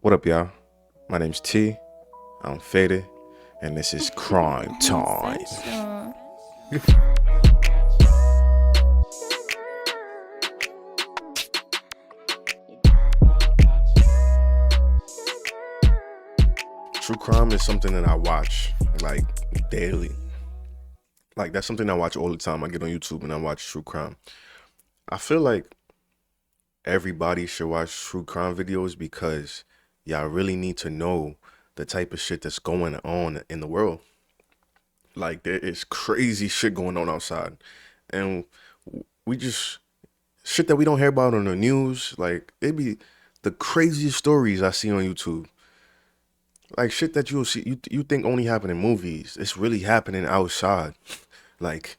What up, y'all? My name's T. I'm Faded, and this is Crime Time. True crime is something that I watch like daily. Like that's something I watch all the time. I get on YouTube and I watch true crime. I feel like everybody should watch true crime videos because y'all really need to know the type of shit that's going on in the world. Like there is crazy shit going on outside, and we just shit that we don't hear about on the news. Like it be the craziest stories I see on YouTube. Like shit that you'll see, you think only happen in movies. It's really happening outside. Like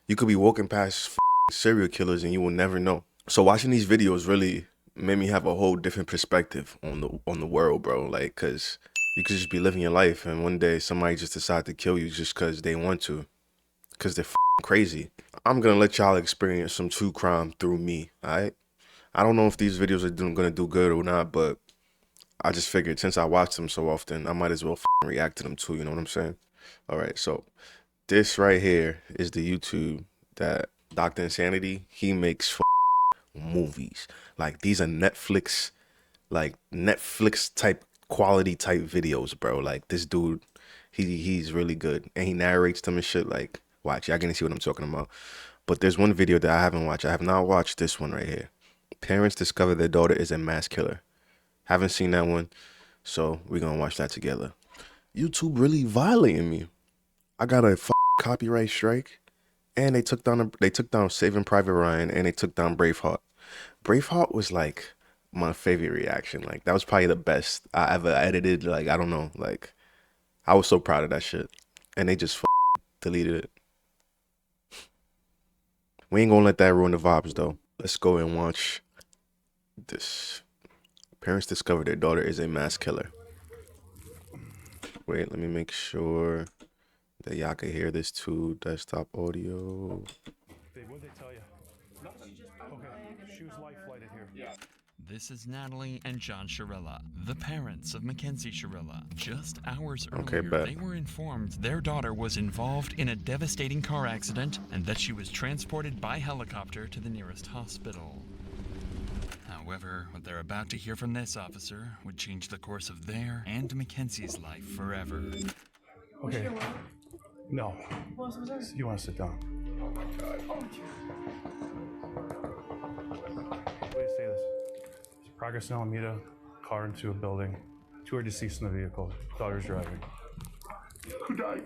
you could be walking past serial killers and you will never know. So watching these videos really made me have a whole different perspective on the world, bro. Like, cause you could just be living your life and one day somebody just decide to kill you just cause they want to, cause they're crazy. I'm gonna let y'all experience some true crime through me, alright? I don't know if these videos are gonna do good or not, but I just figured since I watch them so often, I might as well react to them too, you know what I'm saying? Alright, so this right here is the YouTube that Dr. Insanity, he makes movies. Like these are Netflix type quality type videos, bro. Like this dude, he's really good and he narrates them and shit. Like watch, y'all gonna see what I'm talking about. But there's one video that I haven't watched. I have not watched this one right here. Parents discover their daughter is a mass killer. Haven't seen that one, so we're gonna watch that together. YouTube really violating me. I got a copyright strike, and they took down Saving Private Ryan, and they took down Braveheart. Braveheart was like my favorite reaction. Like that was probably the best I ever edited. Like I don't know. Like I was so proud of that shit, and they just deleted it. We ain't gonna let that ruin the vibes though. Let's go and watch this. Parents discover their daughter is a mass killer. Wait, let me make sure that y'all can hear this too. Desktop audio. Dave, what'd they tell you? Nothing. Okay, shoes life flighted here. Yeah. This is Natalie and John Shirilla, the parents of Mackenzie Shirilla. Just hours earlier, they were informed their daughter was involved in a devastating car accident and that she was transported by helicopter to the nearest hospital. However, what they're about to hear from this officer would change the course of their and Mackenzie's life forever. Okay. No. You want to sit down? Oh my God. Oh, Please say this. There's progress in Alameda, car into a building. 2 are deceased in the vehicle. Daughter's driving. Who died?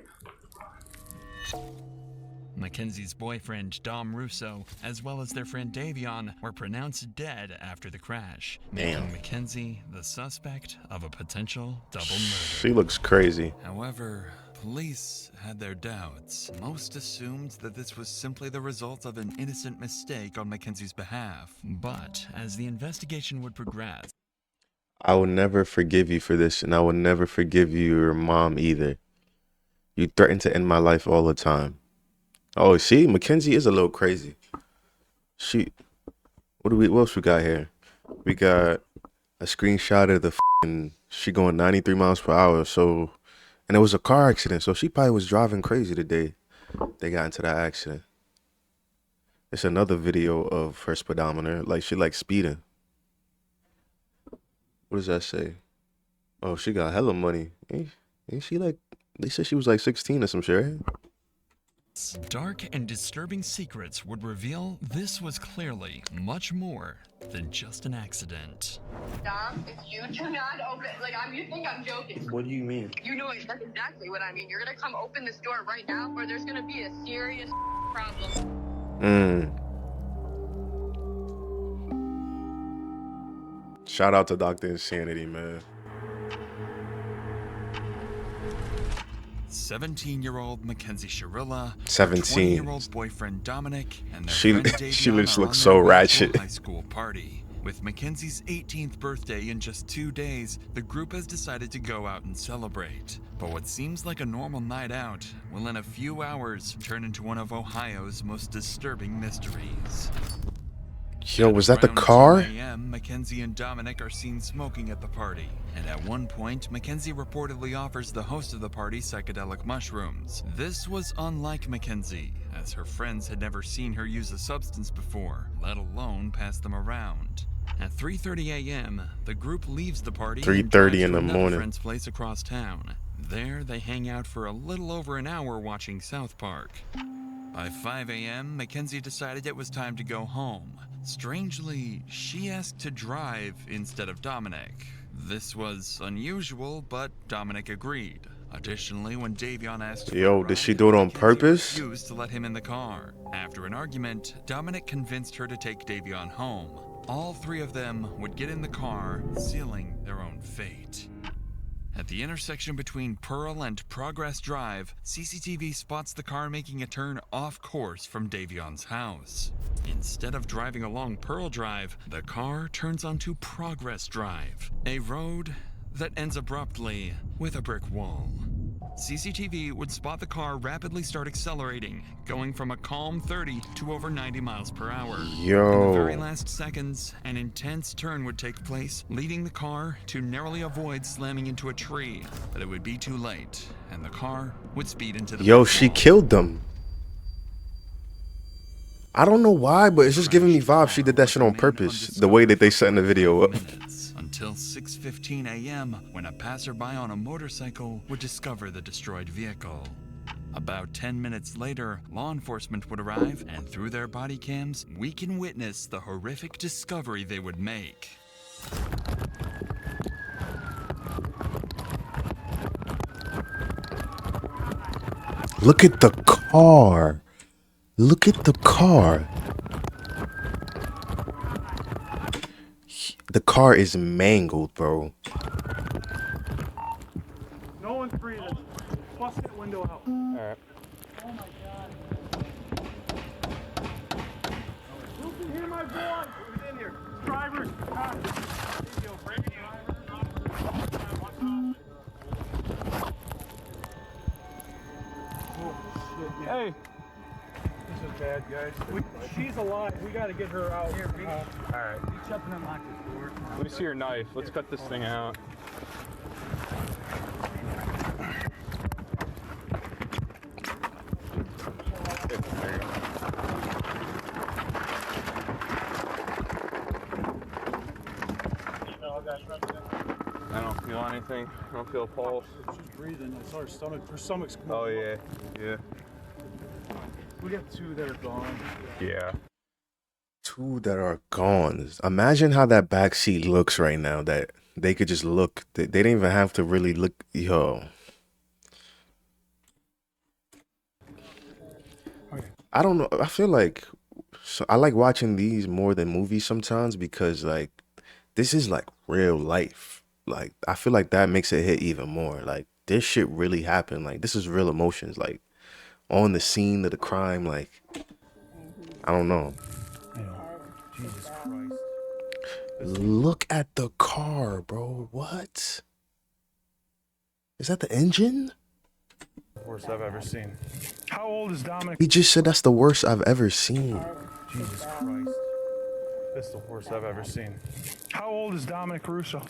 Mackenzie's boyfriend, Dom Russo, as well as their friend Davion, were pronounced dead after the crash, making Mackenzie the suspect of a potential double murder. She looks crazy. However, police had their doubts. Most assumed that this was simply the result of an innocent mistake on Mackenzie's behalf. But as the investigation would progress, I will never forgive you for this, and I will never forgive your mom either. You threaten to end my life all the time. Oh, see, Mackenzie is a little crazy. What else we got here? We got a screenshot of she going 93 miles per hour. So, and it was a car accident. So she probably was driving crazy the day they got into that accident. It's another video of her speedometer. Like she like speeding. What does that say? Oh, she got hella money. Ain't she like, they said she was like 16 or some shit, right? Dark and disturbing secrets would reveal this was clearly much more than just an accident. Dom, if you do not open, you think I'm joking. What do you mean? You know that's exactly what I mean. You're gonna come open this door right now, or there's gonna be a serious problem. Shout out to Dr. Insanity, man. 17-year-old Mackenzie Shirilla, 17. 20-year-old boyfriend Dominic, and their She friend Davion she just are looks on so their way to a ratchet. high school party. With Mackenzie's 18th birthday in just 2 days, the group has decided to go out and celebrate. But what seems like a normal night out will in a few hours turn into one of Ohio's most disturbing mysteries. Yo, was that the Around car? 10 a.m., Mackenzie and Dominic are seen smoking at the party. And at one point, Mackenzie reportedly offers the host of the party psychedelic mushrooms. This was unlike Mackenzie, as her friends had never seen her use a substance before, let alone pass them around. At 3:30 a.m., the group leaves the party and 3:30 drives in to the another morning. friend's place across town. There, they hang out for a little over an hour watching South Park. By 5 a.m., Mackenzie decided it was time to go home. Strangely, she asked to drive instead of Dominic. This was unusual, but Dominic agreed. Additionally, when Davion asked for a Yo, ride, did she do it on Mackenzie purpose? refused to let him in the car. After an argument, Dominic convinced her to take Davion home. All three of them would get in the car, sealing their own fate. At the intersection between Pearl and Progress Drive, CCTV spots the car making a turn off course from Davion's house. Instead of driving along Pearl Drive, the car turns onto Progress Drive, a road that ends abruptly with a brick wall. CCTV would spot the car rapidly start accelerating, going from a calm 30 to over 90 miles per hour. In the very Yo. last seconds, an intense turn would take place, leading the car to narrowly avoid slamming into a tree. But it would be too late, and the car would speed into the Yo, brick she wall. killed them. I don't know why, but it's just giving me vibes she did that shit on purpose. The way that they set in the video up. Until 6:15 a.m., when a passerby on a motorcycle would discover the destroyed vehicle. About 10 minutes later, law enforcement would arrive, and through their body cams, we can witness the horrific discovery they would make. Look at the car. Look at the car. The car is mangled, bro. No one's breathing. Bust that window out. Alright. Oh my god. Who can hear my voice? Who's in here? Drivers. Hey. This is bad, guys. She's alive. We gotta get her out. Here, alright. Reach up and unlock this door. Let me see your knife. Let's cut this thing out. I don't feel anything. I don't feel a pulse. She's breathing. I saw her stomach. Her stomach's coming. Oh yeah, yeah, We got two that are gone. yeah. Two that are gone. Imagine how that back seat looks right now. That they could just look. They didn't even have to really look. Yo. I don't know. I feel like I like watching these more than movies sometimes because like this is like real life. Like I feel like that makes it hit even more. Like this shit really happened. Like this is real emotions. Like on the scene of the crime. Like I don't know. Jesus Christ. Look at the car, bro. What? Is that the engine? Worst I've ever seen. How old is Dominic? He just said that's the worst I've ever seen. Jesus Christ. This is the worst I've ever seen. How old is Dominic Russo?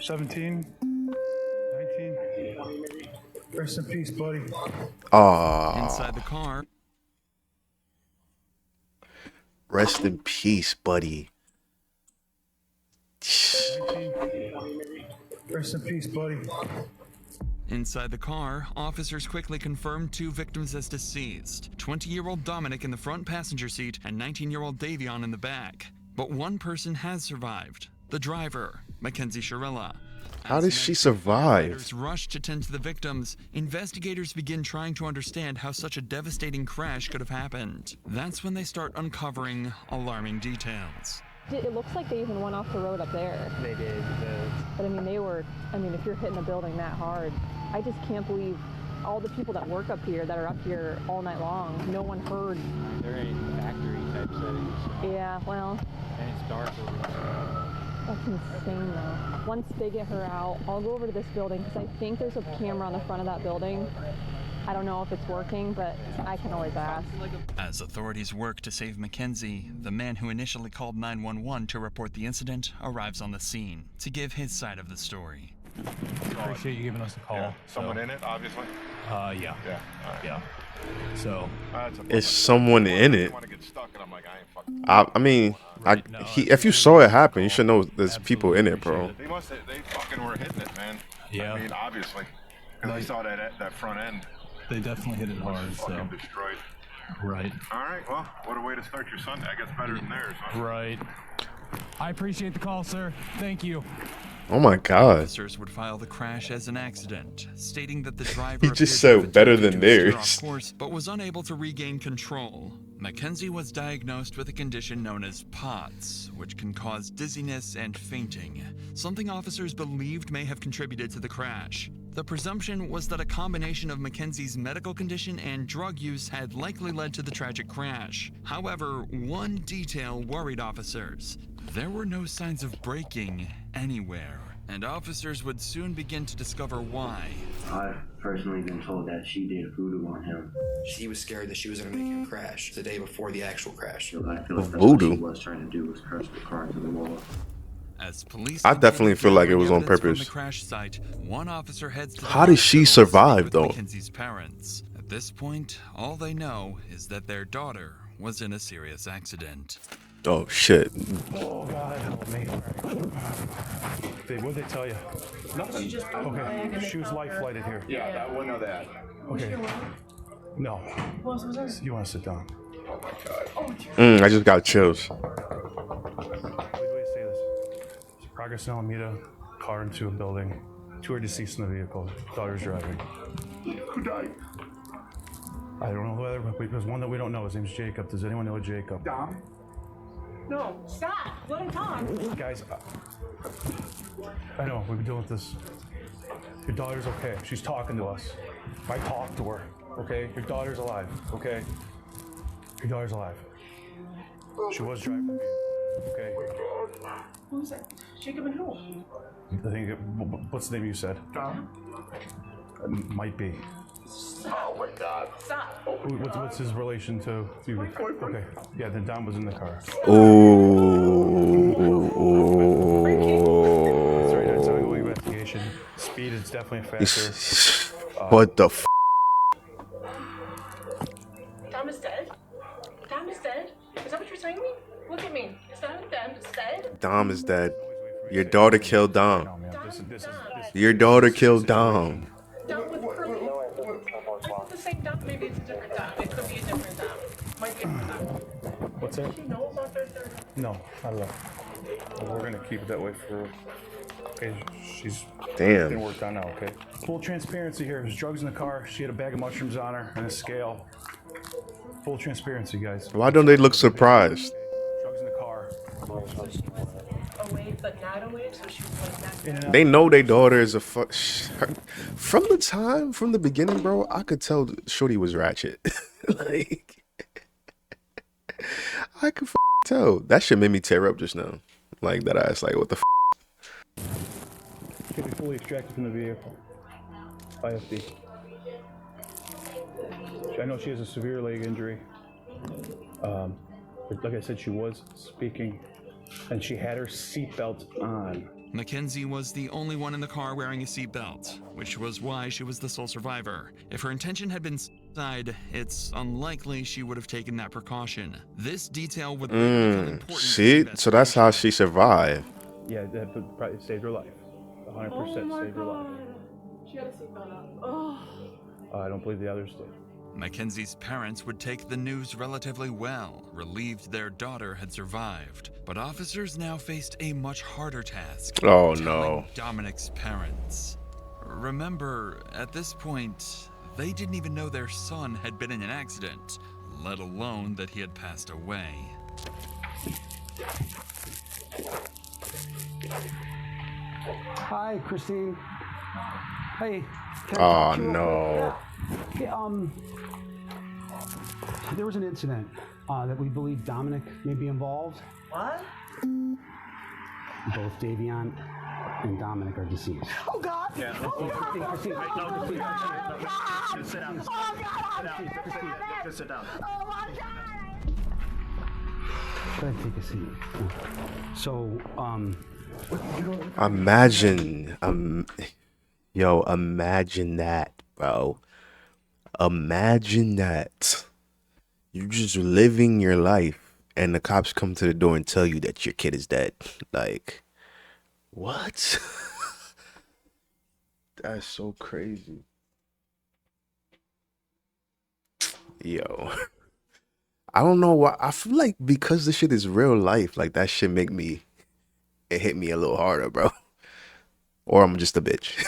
17? 19? Rest in peace, buddy. Inside the car, Rest in peace, buddy. 19? Rest in peace, buddy. Inside the car, officers quickly confirmed two victims as deceased, 20-year-old Dominic in the front passenger seat and 19-year-old Davion in the back. But one person has survived, the driver, Mackenzie Shirella. How did she survive? Firefighters rushed to tend to the victims. Investigators begin trying to understand how such a devastating crash could have happened. That's when they start uncovering alarming details. It looks like they even went off the road up there. They did. But I mean, if you're hitting a building that hard, I just can't believe all the people that work up here, that are up here all night long, no one heard. They're in factory type settings, Yeah, well, and it's dark over there. that's insane though. Once they get her out, I'll go over to this building because I think there's a camera on the front of that building. I don't know if it's working, but I can always ask. As authorities work to save Mackenzie, the man who initially called 911 to report the incident arrives on the scene to give his side of the story. Appreciate you giving us a call. Yeah. Someone in it, obviously? Yeah. Yeah. All right. Yeah. So, Is someone in it? I want to get stuck, and I'm like, I ain't fucking. I mean, Right, no, if you saw it happen, you should know there's people in it, bro. They must have, they fucking were hitting it, man. Yeah. I mean, obviously. Because I saw that front end they definitely hit it hard, so. fucking destroyed. Right. All right, well, what a way to start your Sunday. I guess better than theirs, huh? Right. I appreciate the call, sir. Thank you. Oh my God. Officers would file the crash as an accident, stating that the driver He just appeared to said have better attempted than to steer theirs. off course, but was unable to regain control. Mackenzie was diagnosed with a condition known as POTS, which can cause dizziness and fainting, something officers believed may have contributed to the crash. The presumption was that a combination of Mackenzie's medical condition and drug use had likely led to the tragic crash. However, one detail worried officers. There were no signs of braking anywhere, and officers would soon begin to discover why. I've personally been told that she did voodoo on him. She was scared that she was going to make him crash the day before the actual crash. So I feel like that's Voodoo? what she was trying to do, was crush the car into the wall. As police I definitely feel like it was on gathered evidence purpose. from the crash site, one officer heads to the How did she hospital to speak survive, with though? Mackenzie's parents. At this point, all they know is that their daughter was in a serious accident. Oh shit. Oh, God, help me. What'd they tell you? Nothing. Okay, she was life flighted here. Yeah, that one or that. Okay. No. You want to sit down? I just got chills. Wait, say this. There's progress in Alameda, car into a building. 2 are deceased in the vehicle. Daughter's driving. Who died? I don't know whether, but there's one that we don't know. His name's Jacob. Does anyone know Jacob? Dom? No, stop. Let him talk. Guys, I know, we've been dealing with this. Your daughter's okay. She's talking to us. I talked to her, okay? Your daughter's alive, okay? Your daughter's alive. She was driving the vehicle, okay? Who's that? Jacob and who? I think, what's the name you said? Dom? Might be. Oh my God. Stop. What's his relation to you? Okay, yeah, then Don was in the car. Sorry, that's an ongoing investigation. Speed is definitely a factor. What the f? Dom is dead? Dom is dead? Is that what you're saying to me? Look at me. Is Dom dead? Dom is dead. Your daughter killed Dom. No, man, this is Your daughter killed Dom. Dom with curly. It's the same Dom. Maybe it's a different Dom. It could be a different Dom. Might be a different Dom. What's that? Do you know about their third? No, not at all. Well, we're gonna keep it that way for. Okay, she's Damn. getting worked on now. Okay. Full transparency here. There's drugs in the car. She had a bag of mushrooms on her and a scale. Full transparency, guys. Why don't they look surprised? Drugs in the car. So she was awake, but not awake. So she was like not. In and out. They know their daughter is a fuck. From the beginning, bro, I could tell Shorty was ratchet. Like, I could tell. That shit made me tear up just now. Like, that ass, like, what the f? Can be fully extracted from the vehicle. IFD. I know she has a severe leg injury. But like I said, she was speaking, and she had her seatbelt on. Mackenzie was the only one in the car wearing a seatbelt, which was why she was the sole survivor. If her intention had been suicide, it's unlikely she would have taken that precaution. This detail would become important. See? So that's how she survived. Yeah, that probably saved her life. 100% saved her life. She had a seatbelt on. Oh. I don't believe the others did. Mackenzie's parents would take the news relatively well, relieved their daughter had survived. But officers now faced a much harder task. Oh, telling no. Dominic's parents. Remember, at this point, they didn't even know their son had been in an accident, let alone that he had passed away. Hi, Christine. Hey. Oh, no. Yeah, there was an incident that we believe Dominic may be involved. What? Both Davion and Dominic are deceased. Oh God! Yeah. Christine, Sit down. Just sit down. Oh my God! Go ahead, take a seat. So, Imagine, yo, imagine that, bro. Imagine that. You just living your life and the cops come to the door and tell you that your kid is dead. Like, what? That's so crazy. Yo. I don't know why. I feel like because this shit is real life, like that shit it hit me a little harder, bro. Or I'm just a bitch.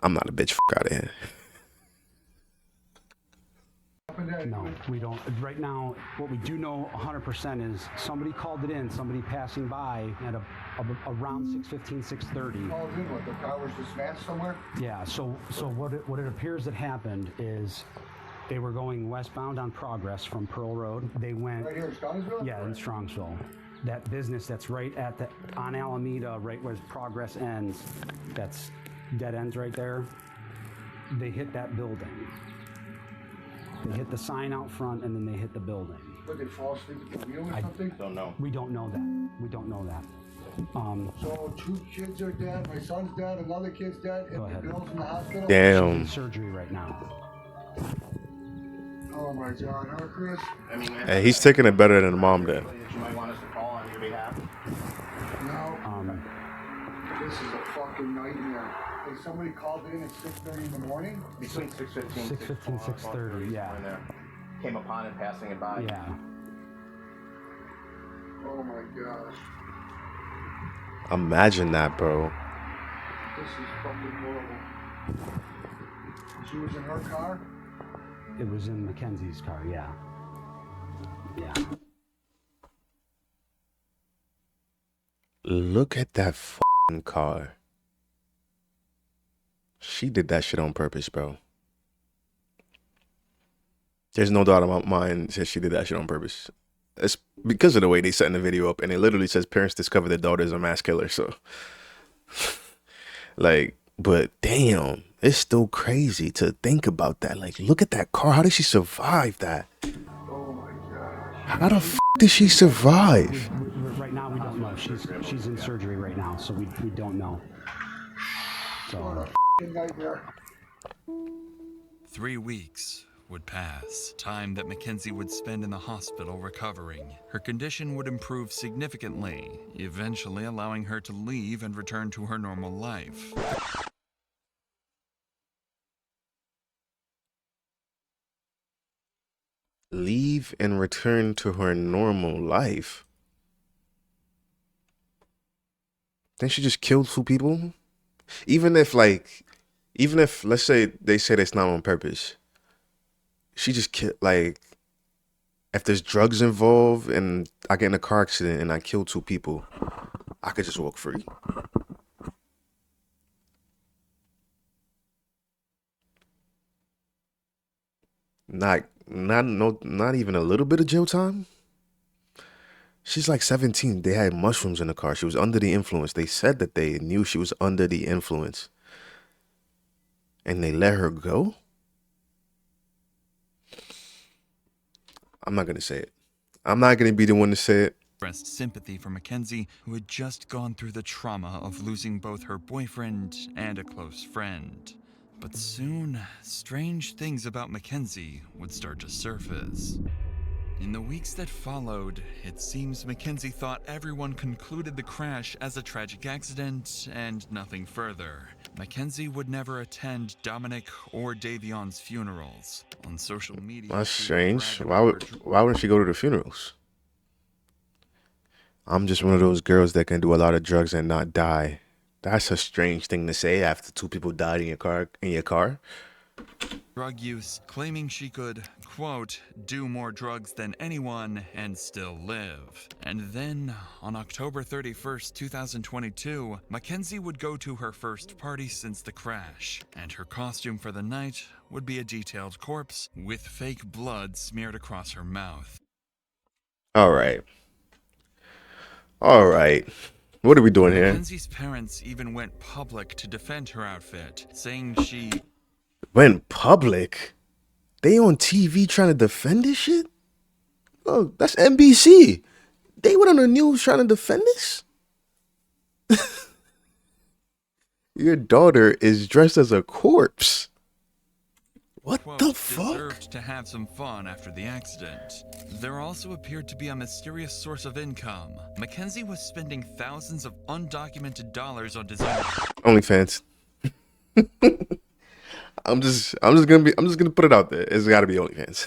I'm not a bitch. Fuck out of here. no, we don't. Right now, what we do know 100% is somebody called it in, somebody passing by at around 6:15, 6:30. Called in, what, the car was just smashed somewhere? Yeah, so what it appears that happened is they were going westbound on Progress from Pearl Road. They went Right here in Strongsville? Yeah, in Strongsville. That business that's right on Alameda, right where Progress ends, that's dead ends right there. They hit that building. They hit the sign out front and then they hit the building. Would they fall asleep at the wheel or something? Don't know. We don't know that. We don't know that. So 2 kids are dead, my son's dead, another kid's dead, and the girl's in the hospital? Damn. She's in surgery right now. Oh my God, huh, Chris? Hey, he's taking it better than the mom did. You might want us to call on your behalf. No. This is a fucking nightmare. Hey, somebody called in at 6:30 in the morning? Between 6:15 6:15, 6:30, yeah. Came upon it passing it by. Yeah. Oh my gosh. Imagine that, bro. This is fucking horrible. She was in her car? It was in Mackenzie's car, yeah. Yeah. Look at that fucking car. She did that shit on purpose, bro. There's no doubt in my mind that she did that shit on purpose. It's because of the way they set the video up, and it literally says parents discover their daughter is a mass killer. So, like, but damn, it's still crazy to think about that. Like, look at that car. How did she survive that? Oh my God. How the f did she survive? Right now, we don't know. She's in surgery right now, so we don't know. So. 3 weeks would pass, time that Mackenzie would spend in the hospital recovering. Her condition would improve significantly, eventually allowing her to leave and return to her normal life. Leave and return to her normal life? Then she just killed 2 people? Even if let's say they said it's not on purpose, she just killed, like, if there's drugs involved and I get in a car accident and I kill 2 people, I could just walk free. Not even a little bit of jail time. She's like 17. They had mushrooms in the car. She was under the influence. They said that they knew she was under the influence. And they let her go? I'm not going to say it. I'm not going to be the one to say it. Expressed sympathy for Mackenzie, who had just gone through the trauma of losing both her boyfriend and a close friend. But soon, strange things about Mackenzie would start to surface. In the weeks that followed, it seems Mackenzie thought everyone concluded the crash as a tragic accident and nothing further. Mackenzie would never attend Dominic or Davion's funerals. On social media, That's strange. Why wouldn't she go to the funerals? I'm just one of those girls that can do a lot of drugs and not die. That's a strange thing to say after 2 people died in your car. Drug use, claiming she could, quote, do more drugs than anyone and still live. And then, on October 31st, 2022, Mackenzie would go to her first party since the crash, and her costume for the night would be a detailed corpse with fake blood smeared across her mouth. All right. All right. What are we doing here? Mackenzie's parents even went public to defend her outfit, saying she went public. They on TV trying to defend this shit? Oh, that's NBC. They went on the news trying to defend this? Your daughter is dressed as a corpse. What quote, the fuck? Deserved to have some fun after the accident. There also appeared to be a mysterious source of income. Mackenzie was spending thousands of undocumented dollars on designer OnlyFans. I'm just gonna put it out there. It's gotta be OnlyFans.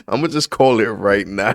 I'm gonna just call it right now.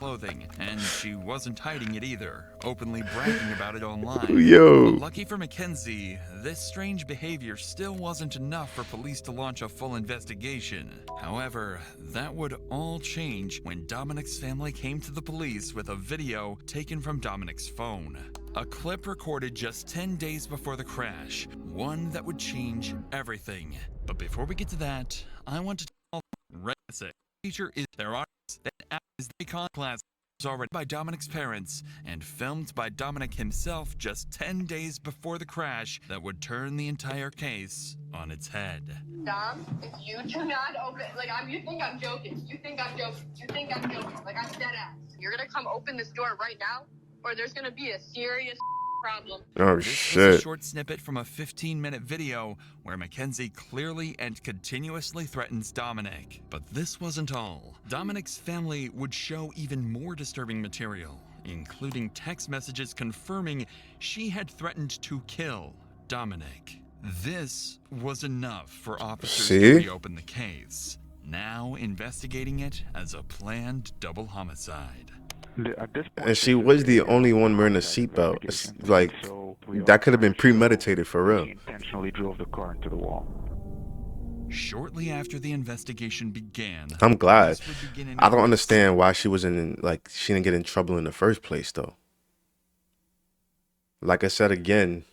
clothing, and she wasn't hiding it either, openly bragging about it online. Yo. But lucky for Mackenzie, this strange behavior still wasn't enough for police to launch a full investigation. However, that would all change when Dominic's family came to the police with a video taken from Dominic's phone. A clip recorded just 10 days before the crash, one that would change everything. But before we get to that, I want to tell Reddit. Teacher is their audience that as they class was already by Dominic's parents and filmed by Dominic himself just 10 days before the crash that would turn the entire case on its head. Dom, if you do not open, you think I'm joking. You think I'm joking. Like, I'm dead ass. You're gonna come open this door right now, or there's gonna be a serious problem. Oh, this shit. was a short snippet from a 15-minute video where Mackenzie clearly and continuously threatens Dominic. But this wasn't all. Dominic's family would show even more disturbing material, including text messages confirming she had threatened to kill Dominic. This was enough for officers to reopen the case, now investigating it as a planned double homicide. And she was the only one wearing a seatbelt. It's like, that could have been premeditated for real. Intentionally drove the car into the wall. Shortly after the investigation began, I'm glad. I don't understand why she wasn't she didn't get in trouble in the first place though. Like I said again,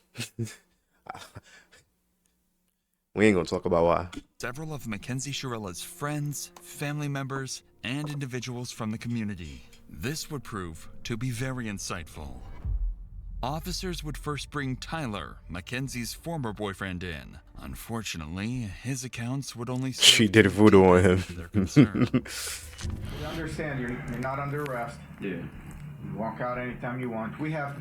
we ain't gonna talk about why. Several of Mackenzie Shirella's friends, family members, and individuals from the community. This would prove to be very insightful. Officers would first bring Tyler, Mackenzie's former boyfriend, in. Unfortunately, his accounts would only serve she did voodoo on him. You understand, you're not under arrest. Yeah. You walk out anytime you want. We have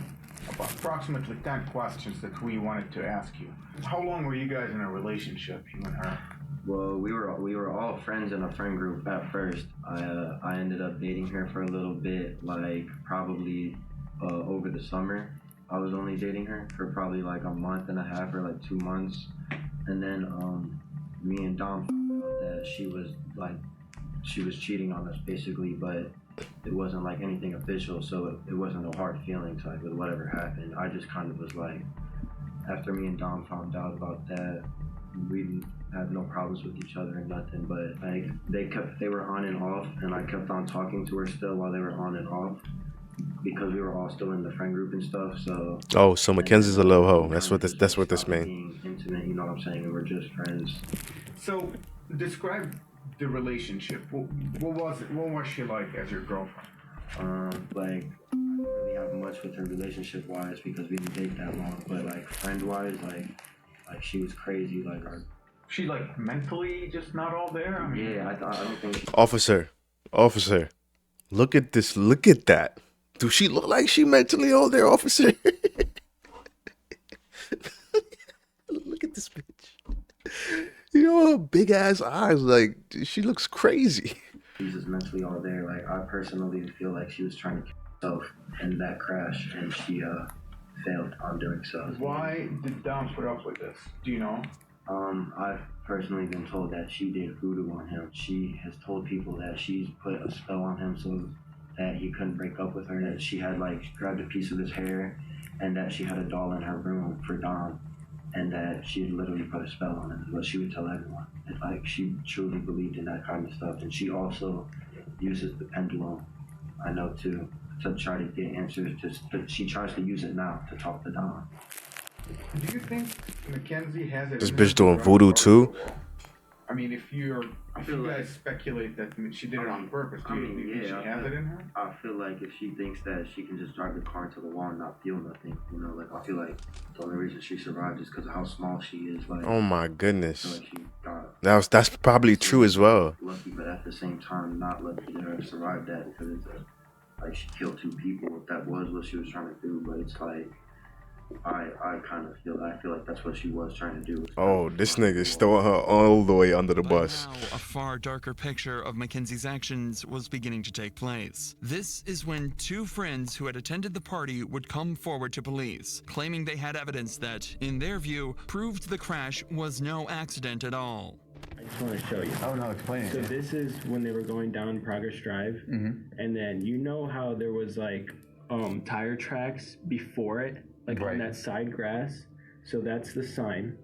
approximately 10 questions that we wanted to ask you. How long were you guys in a relationship, you and her? Well, we were all friends in a friend group at first. I ended up dating her for a little bit, probably over the summer. I was only dating her for probably a month and a half or 2 months, and then me and Dom found that she was cheating on us basically, but it wasn't anything official, so it wasn't no hard feelings with whatever happened. I just kind of was after me and Dom found out about that, we didn't have no problems with each other or nothing, but they were on and off, and I kept on talking to her still while they were on and off because we were all still in the friend group and stuff. So so Mackenzie's a little hoe. That's what this means. Being intimate, you know what I'm saying? We were just friends. So describe the relationship. What was she like as your girlfriend? I didn't really have much with her relationship wise because we didn't date that long, but friend wise, she was crazy. She mentally just not all there? I mean, yeah, I don't think Officer, look at this, look at that. Do she look like she mentally all there, officer? Look at this bitch. You know her big ass eyes, she looks crazy. She's just mentally all there. I personally feel like she was trying to kill herself in that crash, and she failed on doing so. Why did Dom put up with this? Do you know? I've personally been told that she did voodoo on him. She has told people that she's put a spell on him so that he couldn't break up with her, that she had grabbed a piece of his hair, and that she had a doll in her room for Dom, and that she had literally put a spell on him, is what she would tell everyone. And, she truly believed in that kind of stuff, and she also uses the pendulum, I know too, to try to get answers. She tries to use it now to talk to Dom. Do you think Mackenzie has it? This bitch doing voodoo too? I mean, if you feel guys like- speculate that she did it on purpose, do you think she has it in her? I feel like if she thinks that she can just drive the car into the wall and not feel nothing, you know, like I feel like the only reason she survived is because of how small she is. Like, Oh my I goodness. feel like she got That's probably true as well. lucky, but at the same time, not lucky to have survived that because it's like she killed 2 people. If that was what she was trying to do, but it's like I feel like that's what she was trying to do. Oh, this nigga's throwing her all the way under the bus. Now, a far darker picture of Mackenzie's actions was beginning to take place. This is when 2 friends who had attended the party would come forward to police, claiming they had evidence that, in their view, proved the crash was no accident at all. I just want to show you. Oh no, explain it. So this is when they were going down Progress Drive, and then you know how there was like tire tracks before it, like on that side grass. So that's the sign.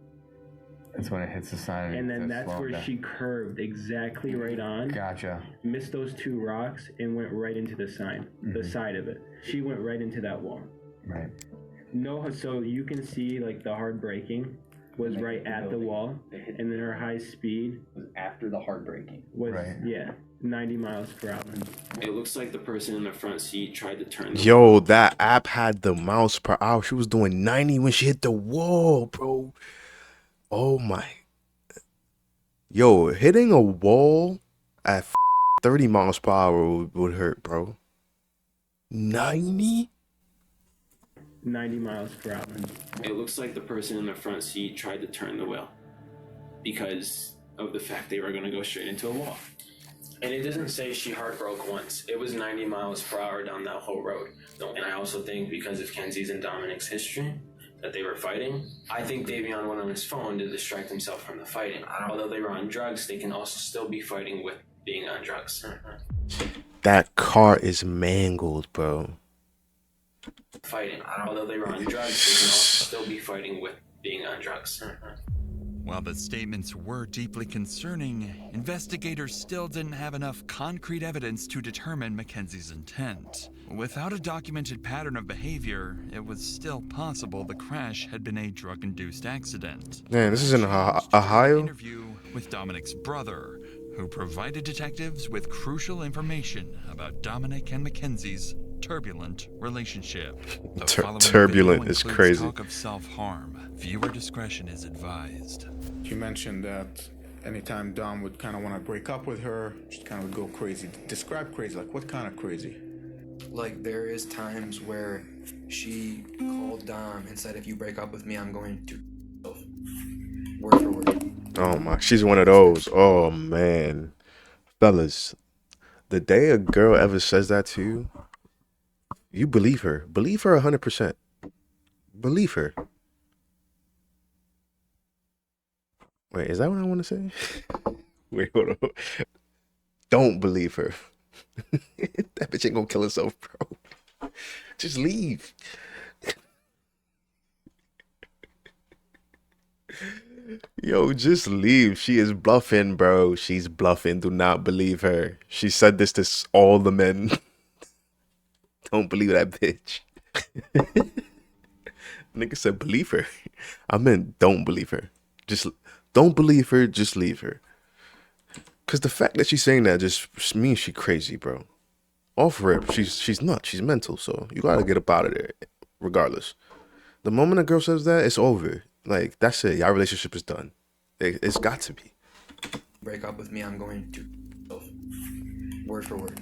That's when it hits the sign. And then that's where she curved exactly right on. Gotcha. Missed those 2 rocks and went right into the sign, the side of it. She went right into that wall. Right. No, so you can see like the hard braking was right at the wall, and then her high speed was after the hard braking. Was 90 miles per hour. It looks like the person in the front seat tried to turn. Yo, that app had the miles per hour. She was doing 90 when she hit the wall, bro. Oh my. Yo, hitting a wall at 30 miles per hour would hurt, bro. 90? 90 miles per hour. It looks like the person in the front seat tried to turn the wheel because of the fact they were going to go straight into a wall. And it doesn't say she hard broke once. It was 90 miles per hour down that whole road. And I also think because of Kenzie's and Dominic's history, that they were fighting. I think Davion went on his phone to distract himself from the fighting. Although they were on drugs, they can also still be fighting with being on drugs. That car is mangled, bro. Fighting. Although they were on drugs, they can also still be fighting with being on drugs. While the statements were deeply concerning, investigators still didn't have enough concrete evidence to determine Mackenzie's intent. Without a documented pattern of behavior, it was still possible the crash had been a drug-induced accident. Man, this is in Ohio? Interview with Dominic's brother, who provided detectives with crucial information about Dominic and Mackenzie's turbulent relationship. Turbulent is crazy. Talk of self-harm. Viewer discretion is advised. You mentioned that anytime Dom would kind of want to break up with her, she kind of would go crazy. Describe crazy, like what kind of crazy? Like there is times where she called Dom and said, if you break up with me, I'm going to word for word. Oh my, she's one of those. Oh man. Fellas, the day a girl ever says that to you, you believe her. Believe her 100%. Believe her. Wait, is that what I want to say? Wait, hold on. Don't believe her. That bitch ain't gonna kill herself, bro. Just leave. Yo, just leave. She is bluffing, bro. She's bluffing. Do not believe her. She said this to all the men. Don't believe that bitch. Nigga said believe her. I meant don't believe her. Just don't believe her. Just leave her. Cause the fact that she's saying that just means she crazy, bro. Off rip, she's nuts. She's mental. So you gotta get up out of there, regardless. The moment a girl says that, it's over. Like that's it. Your relationship is done. It's got to be. Break up with me, I'm going to word for word.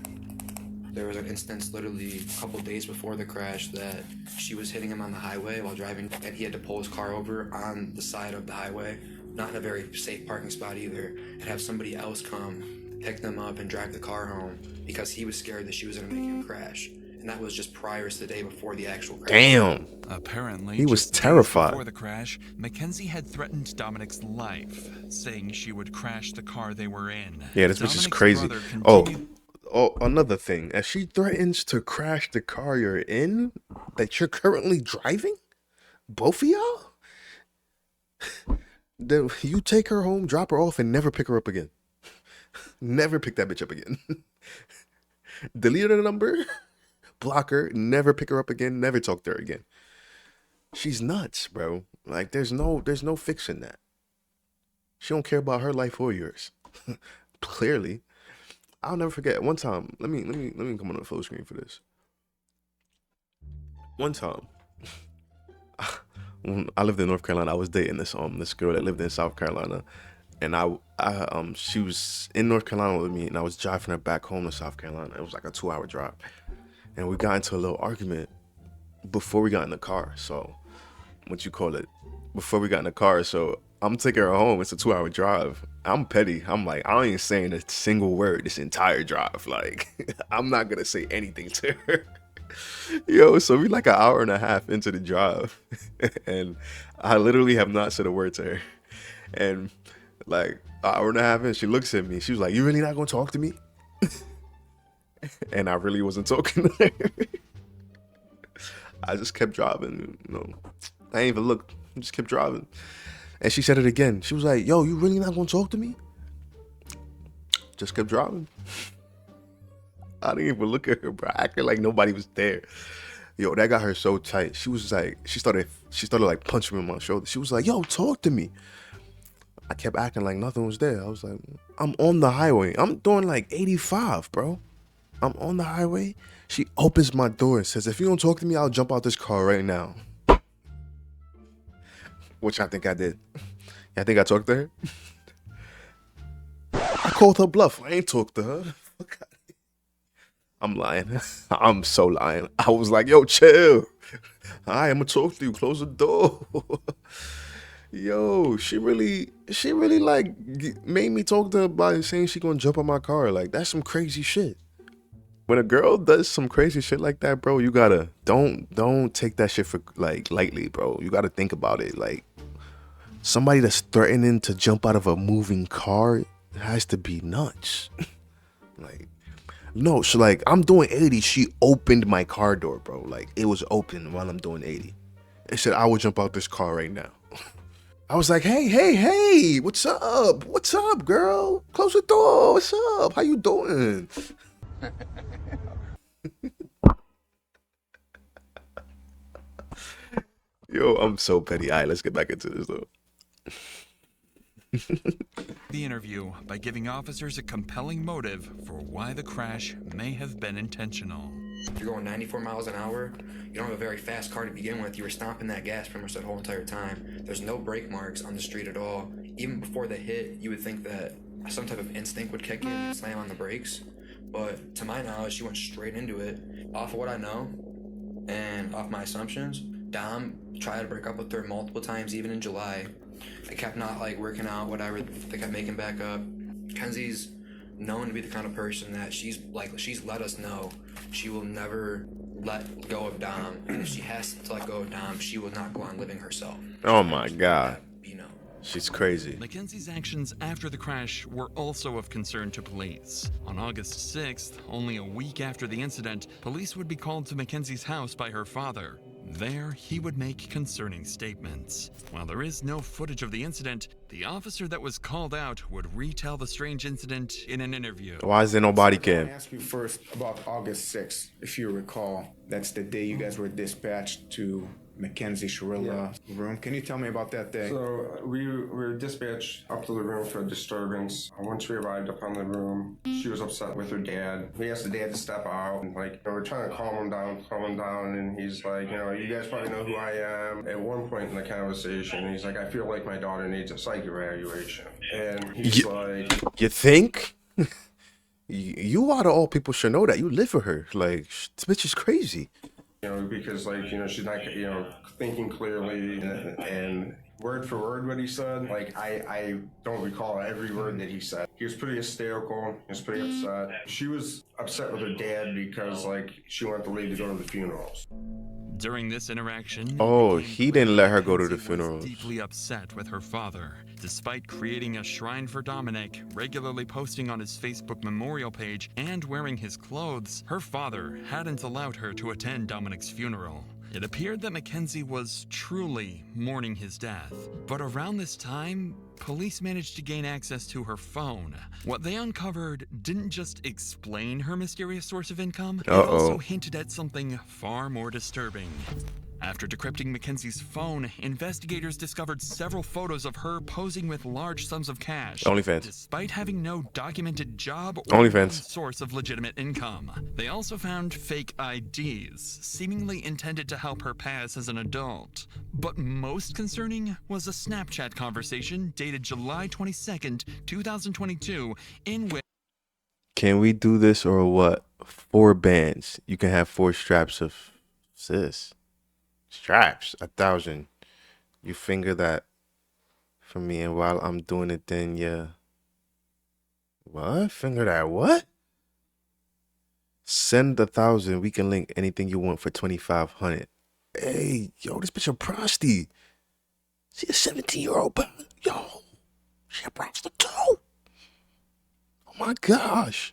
There was an instance literally a couple days before the crash that she was hitting him on the highway while driving, and he had to pull his car over on the side of the highway, not in a very safe parking spot either, and have somebody else come, pick them up, and drive the car home because he was scared that she was going to make him crash. And that was just prior to the day before the actual crash. Damn. Apparently, he was just days terrified. Before the crash, Mackenzie had threatened Dominic's life, saying she would crash the car they were in. Yeah, this bitch is crazy. Oh, another thing. If she threatens to crash the car you're in, that you're currently driving, both of y'all, then you take her home, drop her off, and never pick her up again. Never pick that bitch up again. Delete her number, block her, never pick her up again, never talk to her again. She's nuts, bro. Like there's no fixing that. She don't care about her life or yours. Clearly. I'll never forget one time. Let me come on the full screen for this. One time, when I lived in North Carolina, I was dating this girl that lived in South Carolina, and she was in North Carolina with me, and I was driving her back home to South Carolina. It was like a 2-hour drive, and we got into a little argument before we got in the car. So, before we got in the car. So I'm taking her home. It's a 2-hour drive. I'm petty. I'm like, I ain't saying a single word this entire drive. Like, I'm not gonna say anything to her. Yo, so we like an hour and a half into the drive, and I literally have not said a word to her. And like an hour and a half in, she looks at me. She was like, "You really not gonna talk to me?" And I really wasn't talking to her. I just kept driving. I ain't even looked. I just kept driving. And she said it again. She was like, "Yo, you really not gonna talk to me?" Just kept driving. I didn't even look at her, bro. I acted like nobody was there. Yo, that got her so tight. She was like, she started like punching me on my shoulder. She was like, "Yo, talk to me." I kept acting like nothing was there. I was like, I'm on the highway. I'm doing like 85, bro. I'm on the highway. She opens my door and says, "If you don't talk to me, I'll jump out this car right now." Which I think I did. I think I talked to her. I called her bluff. I ain't talked to her. I'm lying. I'm so lying. I was like, "Yo, chill. I'm gonna talk to you. Close the door." Yo, she really like made me talk to her by saying she gonna jump on my car. Like, that's some crazy shit. When a girl does some crazy shit like that, bro, you gotta don't take that shit for like lightly, bro. You gotta think about it. Like, somebody that's threatening to jump out of a moving car has to be nuts. Like, no, so like I'm doing 80. She opened my car door, bro. Like, it was open while I'm doing 80. And said, "I will jump out this car right now." I was like, hey, what's up? What's up, girl? Close the door. What's up? How you doing? Yo, I'm so petty. All right, let's get back into this, though. The interview by giving officers a compelling motive for why the crash may have been intentional. If you're going 94 miles an hour, you don't have a very fast car to begin with. You were stomping that gas pretty much that whole entire time. There's no brake marks on the street at all. Even before the hit, you would think that some type of instinct would kick in and you'd slam on the brakes. But to my knowledge, she went straight into it. Off of what I know and off my assumptions, Dom tried to break up with her multiple times, even in July. They kept not like working out, whatever. They kept making back up. Kenzie's known to be the kind of person that she's let us know she will never let go of Dom, and if she has to let go of Dom, she will not go on living herself. Oh my God. She's crazy. Mackenzie's actions after the crash were also of concern to police. On August 6th, only a week after the incident, police would be called to Mackenzie's house by her father. There, he would make concerning statements. While there is no footage of the incident, the officer that was called out would retell the strange incident in an interview. Why is there no body cam? I want to ask you first about August 6th, if you recall. That's the day you guys were dispatched to Mackenzie Sharilla's room. Can you tell me about that day? So we were dispatched up to the room for a disturbance. Once we arrived up on the room, she was upset with her dad. We asked the dad to step out, and we're trying to calm him down, and he's like, you guys probably know who I am. At one point in the conversation, he's like, "I feel like my daughter needs a psych evaluation." And he's like, "You think? You out of all people should know that. You live with her. Like, this bitch is crazy." Because she's not, thinking clearly, and word for word what he said, I don't recall every word that he said. He was pretty hysterical. He was pretty upset. She was upset with her dad because, she wanted the lady to go to the funerals. During this interaction, he didn't let her go to the funeral. Deeply upset with her father. Despite creating a shrine for Dominic, regularly posting on his Facebook memorial page, and wearing his clothes, her father hadn't allowed her to attend Dominic's funeral. It appeared that Mackenzie was truly mourning his death. But around this time, police managed to gain access to her phone. What they uncovered didn't just explain her mysterious source of income, it also hinted at something far more disturbing. After decrypting Mackenzie's phone, investigators discovered several photos of her posing with large sums of cash. OnlyFans. Despite having no documented job or OnlyFans. source of legitimate income. They also found fake IDs, seemingly intended to help her pass as an adult. But most concerning was a Snapchat conversation dated July 22nd, 2022, in which... Can we do this or what? 4 bands. You can have 4 straps of sis. Straps, 1,000. You finger that for me, and while I'm doing it, then yeah. What? Finger that what? Send 1,000. We can link anything you want for 2,500. Hey, yo, this bitch a prosty. She a 17-year-old, but yo, she a prostitute. Oh my gosh.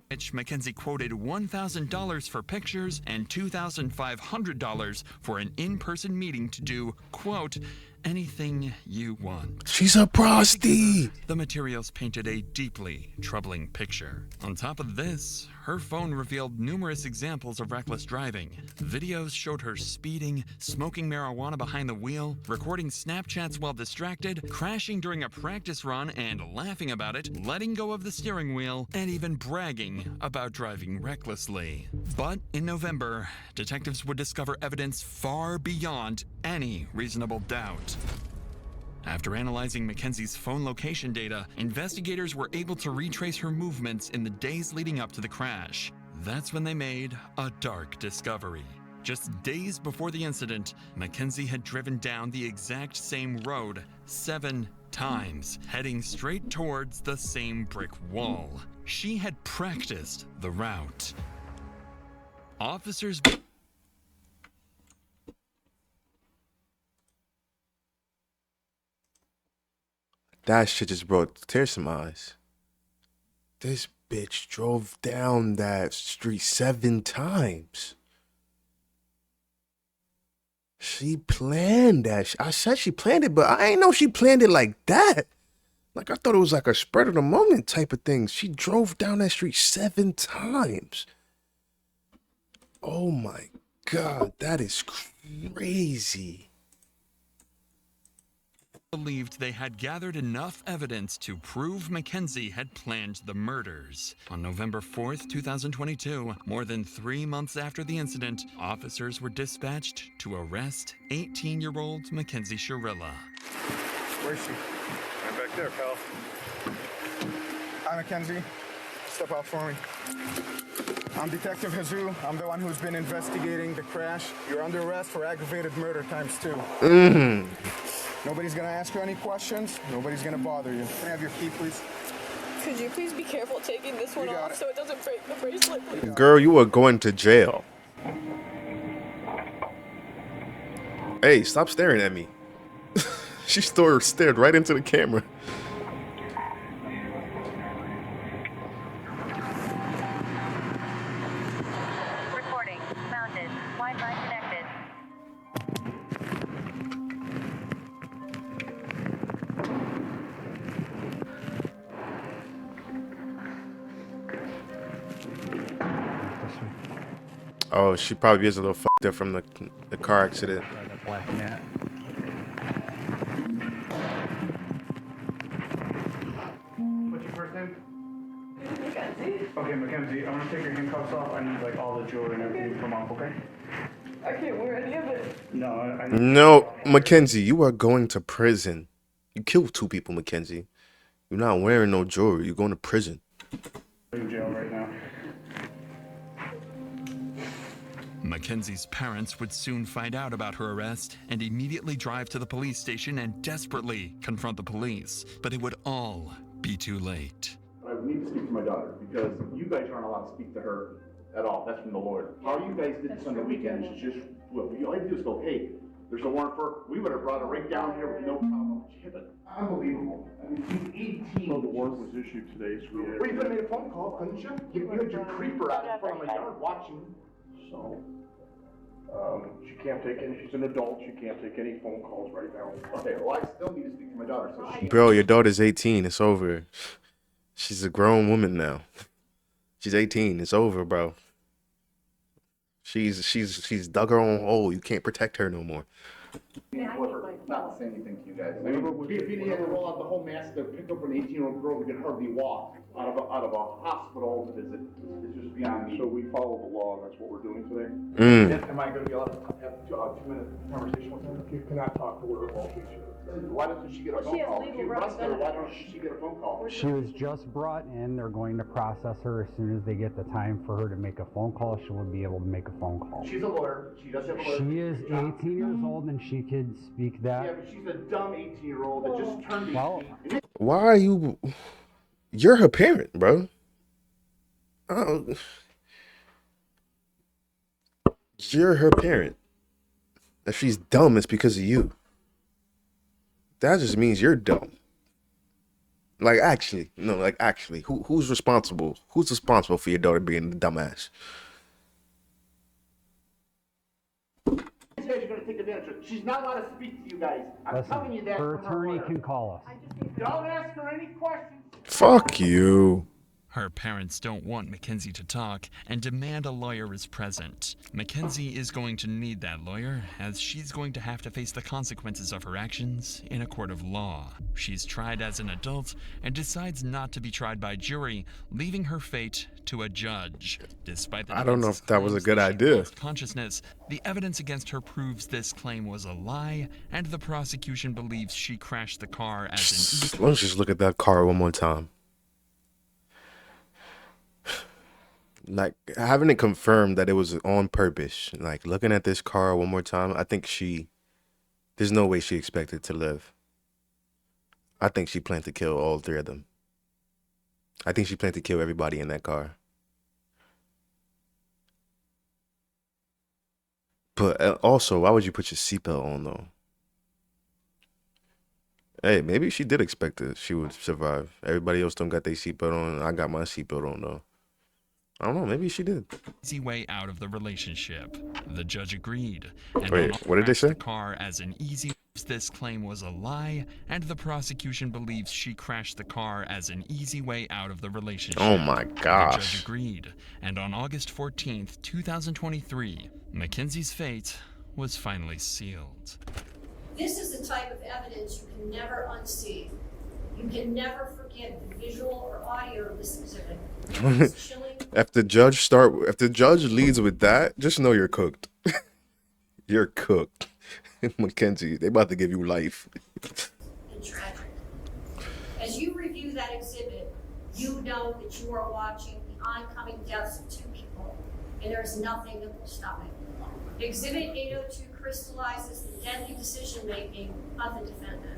Which Mackenzie quoted $1,000 for pictures and $2,500 for an in-person meeting to do, quote, anything you want. She's a prosty. The materials painted a deeply troubling picture. On top of this, her phone revealed numerous examples of reckless driving. Videos showed her speeding, smoking marijuana behind the wheel, recording Snapchats while distracted, crashing during a practice run and laughing about it, letting go of the steering wheel, and even bragging about driving recklessly. But in November, detectives would discover evidence far beyond any reasonable doubt. After analyzing Mackenzie's phone location data, investigators were able to retrace her movements in the days leading up to the crash. That's when they made a dark discovery. Just days before the incident, Mackenzie had driven down the exact same road 7 times, heading straight towards the same brick wall. She had practiced the route. Officers... That shit just brought tears to my eyes. This bitch drove down that street 7 times. She planned that. I said she planned it, but I ain't know she planned it like that. Like, I thought it was like a spread of the moment type of thing. She drove down that street 7 times. Oh my God, that is crazy. Believed they had gathered enough evidence to prove Mackenzie had planned the murders. On November 4th, 2022, more than 3 months after the incident, officers were dispatched to arrest 18-year-old Mackenzie Shirilla. Where's she? I'm back there, pal. Hi, Mackenzie. Step out for me. I'm Detective Jesus. I'm the one who's been investigating the crash. You're under arrest for aggravated murder ×2. Nobody's gonna ask you any questions. Nobody's gonna bother you. Can I have your key, please? Could you please be careful taking this one off so it doesn't break the bracelet, please? Girl, you are going to jail. Hey, stop staring at me. She stared right into the camera. Recording. Mounted. Wi-Fi connected. Oh, she probably is a little fucked up from the car accident. Black cat. What's your first name? Mackenzie. Okay, Mackenzie, I'm gonna take your handcuffs off. I need like all the jewelry and everything from off, okay? I can't wear any of it. No, No, Mackenzie, you are going to prison. You killed 2 people, Mackenzie. You're not wearing no jewelry. You're going to prison. You're in jail right now. Mackenzie's parents would soon find out about her arrest and immediately drive to the police station and desperately confront the police. But it would all be too late. I need to speak to my daughter because you guys aren't allowed to speak to her at all. That's from the Lord. How you guys did this on the weekend is just, what you only do is go, hey, there's a warrant for her. We would have brought her right down here with no problem. Unbelievable. I mean, he's 18. Well, the warrant was issued today, so Well, you could have made a phone call, couldn't you? You had your creeper out in front of my yard watching. So, she can't take any, she's an adult, she can't take any phone calls right now. Okay, well, I still need to speak to my daughter, so she... Bro, your daughter's 18. It's over. She's a grown woman now. She's 18. It's over, bro. She's dug her own hole. You can't protect her no more. Not to say anything to you guys. I mean, if he had to roll out the whole mask to pick up an 18-year-old girl who can hardly walk out of a hospital visit, it's just beyond me. So we follow the law, and that's what we're doing today. Am I going to be allowed to have a 2-minute conversation with her? You cannot talk to her while she's here. Why doesn't she get a phone call? If you arrest her, why don't she get a phone call? She was just brought in. They're going to process her. As soon as they get the time for her to make a phone call, she will be able to make a phone call. She's a lawyer. She does have a lawyer. She is 18 years old and she could speak that. Yeah, but she's a dumb 18-year-old that just turned 18. Why are you? You're her parent, bro. Oh, you're her parent. If she's dumb, it's because of you. That just means you're dumb. Like actually, who's responsible? Who's responsible for your daughter being a dumbass? These guys are going to take advantage of her. She's not allowed to speak to you guys. I'm telling you that. Her attorney can call us. Don't ask her any questions. Fuck you. Her parents don't want Mackenzie to talk and demand a lawyer is present. Mackenzie is going to need that lawyer, as she's going to have to face the consequences of her actions in a court of law. She's tried as an adult and decides not to be tried by jury, leaving her fate to a judge. Despite the I don't know if that was a good idea. Consciousness, the evidence against her proves this claim was a lie, and the prosecution believes she crashed the car as an Let's just look at that car one more time. Like, having it confirmed that it was on purpose. Like, looking at this car one more time, I think there's no way she expected to live. I think she planned to kill all 3 of them. I think she planned to kill everybody in that car. But also, why would you put your seatbelt on, though? Hey, maybe she did expect that she would survive. Everybody else don't got their seatbelt on. I got my seatbelt on, though. I don't know. Maybe she did. Easy way out of the relationship. The judge agreed. And Wait, what did they say? The car as an easy. This claim was a lie, and the prosecution believes she crashed the car as an easy way out of the relationship. Oh my gosh. The judge agreed. And on August 14th, 2023, Mackenzie's fate was finally sealed. This is the type of evidence you can never unsee. You can never forget the visual or audio of this exhibit. If the judge leads with that, just know you're cooked. You're cooked. Mackenzie, they about to give you life. And tragic. As you review that exhibit, you know that you are watching the oncoming deaths of 2 people, and there's nothing that will stop it. Exhibit 802 crystallizes the deadly decision-making of the defendant.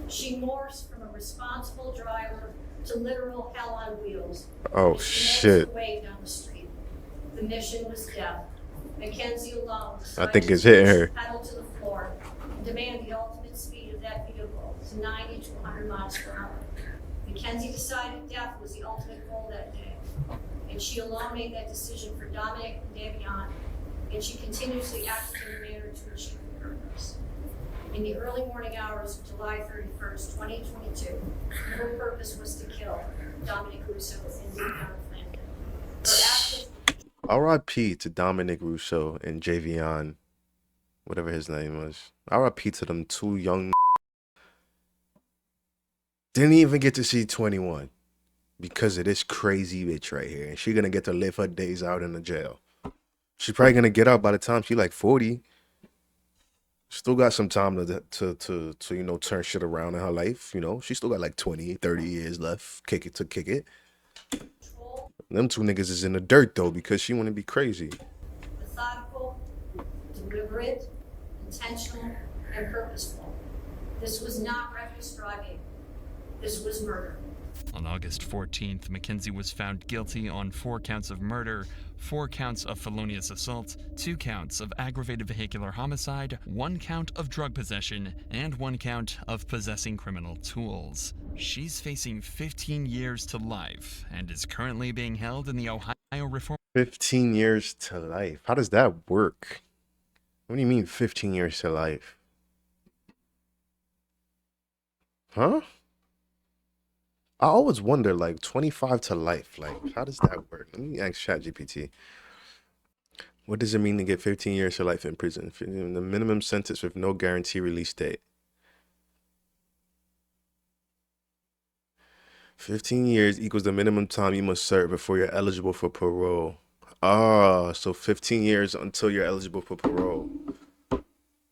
She morphs from a responsible driver to literal hell on wheels. Oh shit. Away down the street. The mission was death. Mackenzie alone, I think it's hitting her. Pedal to the floor, and demand the ultimate speed of that vehicle to 90 to 100 miles per hour. Mackenzie decided death was the ultimate goal that day, and she alone made that decision for Dominic and Davion, and she continuously acted in a manner to achieve the purpose. In the early morning hours of July 31st, 2022, her purpose was to kill Dominic Russo and Davion Flanagan. Her actions R.I.P. to Dominic Rousseau and Javion, whatever his name was. R.I.P. to them 2 young. Didn't even get to see 21 because of this crazy bitch right here. And she gonna get to live her days out in the jail. She's probably gonna get out by the time she like 40. Still got some time to you know, turn shit around in her life. You know, she still got like 20, 30 years left. Kick it. Them 2 niggas is in the dirt though because she wanna be crazy. methodical, deliberate, intentional, and purposeful. This was not reckless driving. This was murder. On August 14th, Mackenzie was found guilty on 4 counts of murder, 4 counts of felonious assault, 2 counts of aggravated vehicular homicide, 1 count of drug possession, and 1 count of possessing criminal tools. She's facing 15 years to life and is currently being held in the Ohio Reform. 15 years to life. How does that work? What do you mean 15 years to life? Huh? I always wonder, like, 25 to life. Like, how does that work? Let me ask ChatGPT. What does it mean to get 15 years to life in prison? The minimum sentence with no guarantee release date. 15 years equals the minimum time you must serve before you're eligible for parole. Ah, so 15 years until you're eligible for parole.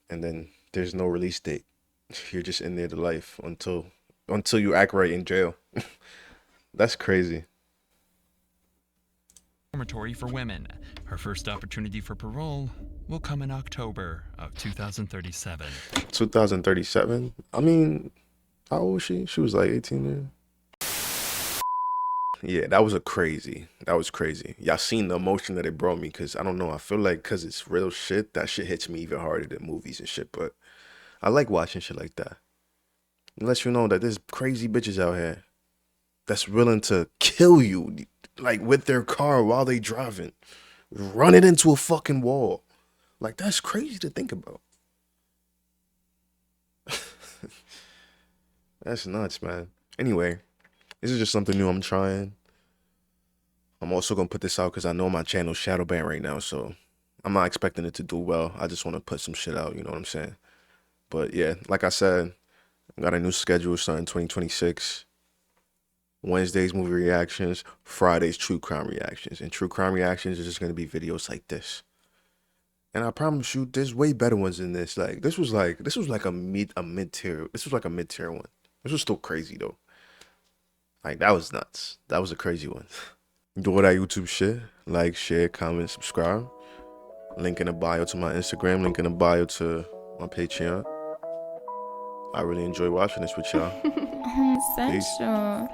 And then there's no release date. You're just in there to life until you act right in jail. That's crazy. Reformatory for women. Her first opportunity for parole will come in October of 2037. 2037? I mean, how old was she? She was like 18 then. Yeah, that was crazy. Y'all seen the emotion that it brought me, because I don't know, I feel like because it's real shit, that shit hits me even harder than movies and shit, but I like watching shit like that. It lets you know that there's crazy bitches out here that's willing to kill you, like with their car while they driving, run it into a fucking wall. Like, that's crazy to think about. That's nuts, man. Anyway, this is just something new I'm trying. I'm also going to put this out because I know my channel's shadow banned right now, so I'm not expecting it to do well. I just want to put some shit out, you know what I'm saying? But yeah, like I said, I got a new schedule starting 2026. Wednesdays, movie reactions. Fridays, true crime reactions. And true crime reactions is just going to be videos like this. And I promise you, there's way better ones than this. Like, this was like a mid-tier. This was like a mid-tier one. This was still crazy though. Like, that was nuts. That was a crazy one. Do all that YouTube shit. Like, share, comment, subscribe. Link in the bio to my Instagram. Link in the bio to my Patreon. I really enjoy watching this with y'all. Homosexual.